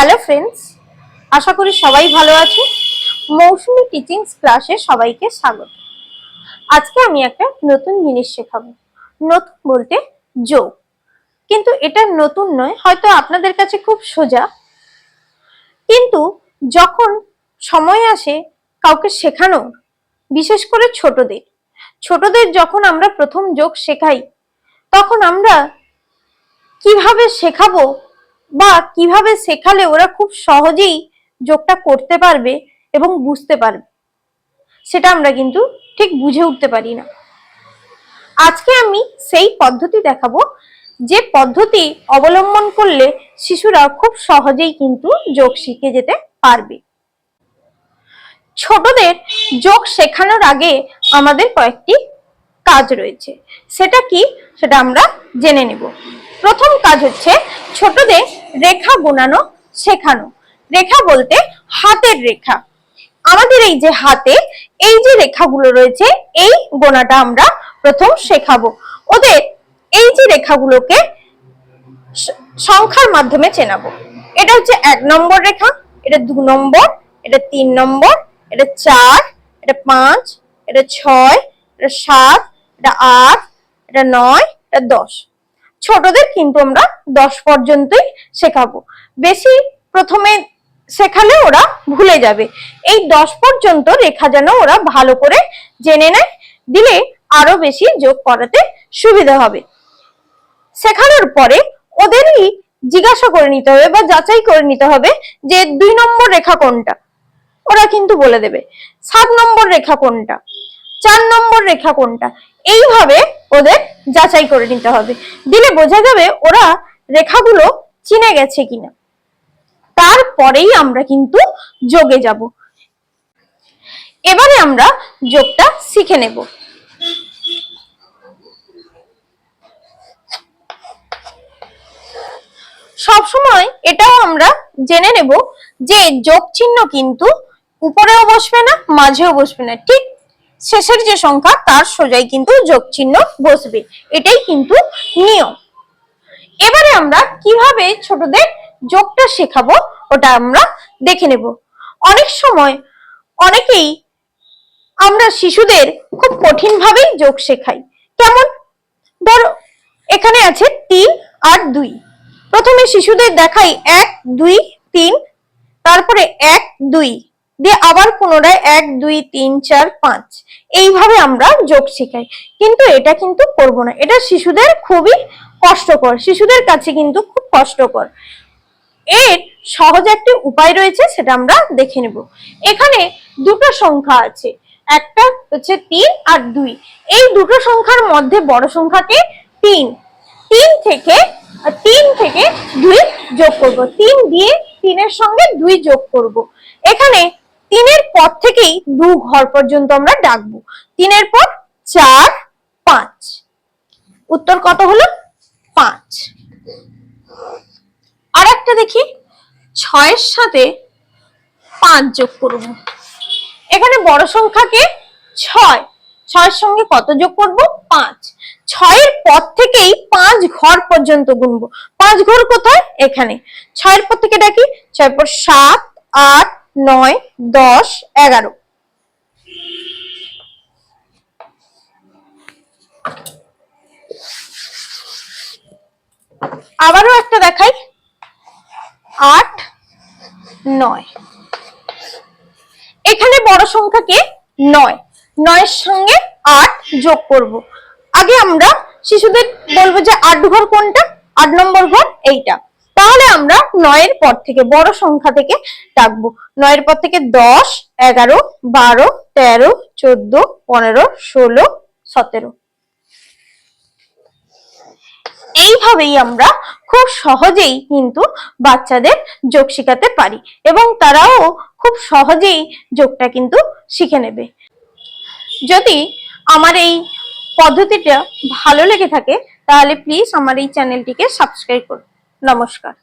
Hello friends, আশা করি সবাই ভালো আছো। মৌসুমী টিচিংস ক্লাসে সবাইকে স্বাগত। আজকে আমি একটা নতুন জিনিস শেখাবো। নতুন বলতে যোগ, কিন্তু এটা নতুন নয়, হয়তো আপনাদের কাছে খুব সোজা, কিন্তু যখন সময় আসে কাউকে শেখানো, বিশেষ করে ছোটদের যখন আমরা প্রথম যোগ শেখাই, তখন আমরা কিভাবে শেখাবো বা কিভাবে শেখালে ওরা খুব সহজেই যোগটা করতে পারবে এবং বুঝতে পারবে, সেটা আমরা কিন্তু ঠিক বুঝে উঠতে পারি না। আজকে আমি সেই পদ্ধতি দেখাবো, যে পদ্ধতি অবলম্বন করলে শিশুরা খুব সহজেই কিন্তু যোগ শিখে যেতে পারবে। ছোটদের যোগ শেখানোর আগে আমাদের কয়েকটি কাজ রয়েছে। সেটা কি, সেটা আমরা জেনে নেব। প্রথম কাজ হচ্ছে ছোটদের রেখা গোনানো শেখানো। রেখা বলতে হাতের রেখা। আমাদের এই যে হাতে এই যে রেখাগুলো রয়েছে, এই গোনাটা আমরা প্রথম শেখাবো। ওদের এই যে রেখাগুলোকে সংখ্যার মাধ্যমে চেনাবো। এটা হচ্ছে 1 নম্বর রেখা, এটা 2 নম্বর, এটা 3 নম্বর, এটা 4, এটা 5, এটা 6, এটা 7, এটা 8, এটা 9, এটা 10। ছোটদের কিন্তু আমরা 10 পর্যন্তই শেখাবো। বেশি প্রথমে শেখালে ওরা ভুলে যাবে। এই 10 পর্যন্ত রেখা যেন ওরা ভালো করে জেনে নেয়, দিলে আরো বেশি যোগ করাতে সুবিধা হবে। শেখানোর পরে ওদেরই জিজ্ঞাসা করে নিতে হবে বা যাচাই করে নিতে হবে যে 2 নম্বর রেখা কোনটা, ওরা কিন্তু বলে দেবে। 7 নম্বর রেখা কোনটা, 4 নম্বর রেখা কোনটা, এইভাবে ওদের যাচাই করে নিতে হবে। দিলে বোঝা যাবে ওরা রেখাগুলো চিনে গেছে কিনা। তারপরেই আমরা কিন্তু যোগে যাব। এবারে আমরা যোগটা শিখে নেব। সবসময় এটাও আমরা জেনে নেব যে যোগ চিহ্ন কিন্তু উপরেও বসবে না, মাঝেও বসবে না, ঠিক শেষের যে সংখ্যা তার সোজাই কিন্তু যোগ চিহ্ন বসবে। এটাই কিন্তু নিয়ম। এবারে আমরা কিভাবে ছোটদের যোগটা শেখাবো ওটা আমরা দেখে নেব। অনেক সময় অনেকেই আমরা শিশুদের খুব কঠিন ভাবেই যোগ শেখাই। কেমন, ধরো এখানে আছে 3 আর 2। প্রথমে শিশুদের দেখাই 1 2 3, তারপরে 1 2 দিয়ে আবার পুনরায় 1 2 3 4 5, এইভাবে আমরা যোগ শেখাই। কিন্তু এটা কিন্তু করব না, এটা শিশুদের খুবই কষ্টকর, শিশুদের কাছে কিন্তু খুব কষ্টকর। এর সহজ একটি উপায় রয়েছে, সেটা আমরা দেখে নেব। এখানে দুটো সংখ্যা আছে, একটা হচ্ছে 3 আর 2। এই দুটো সংখ্যার মধ্যে বড় সংখ্যাকে 3 থেকে 2 যোগ করব। 3 দিয়ে 3 এর সঙ্গে 2 যোগ করব। এখানে 3 এর পর থেকেই 2 ঘর পর্যন্ত আমরা ডাকবো। 3 এর পর 4 5, উত্তর কত হলো? 5। আর একটা দেখি, 6 এর সাথে 5 যোগ করব। এখানে বড় সংখ্যাকে 6, 6 এর সঙ্গে কত যোগ করব? 5। 6 এর পর থেকেই 5 ঘর পর্যন্ত গুনবো। 5 ঘর কোথায়? এখানে। 6 এর পর থেকে ডাকি, 6 এর পর 7 8 9 10 11। আবারও একটা দেখাই, 8 9। এখানে বড় সংখ্যাকে 9, 9 এর সঙ্গে 8 যোগ করব। আগে আমরা শিশুদের বলবো যে 8 ঘর কোনটা, 8 নম্বর ঘর এইটা। তাহলে আমরা 9 এর পর থেকে বড় সংখ্যা থেকে ডাকবো। 9 এর পর থেকে 10 11 12 13 14 15 16 17। এইভাবেই আমরা খুব সহজেই কিন্তু বাচ্চাদের যোগ শেখাতে পারি এবং তারাও খুব সহজেই যোগটা কিন্তু শিখে নেবে। যদি আমার এই পদ্ধতিটা ভালো লেগে থাকে তাহলে প্লিজ আমার এই চ্যানেলটিকে সাবস্ক্রাইব করুন। নমস্কার।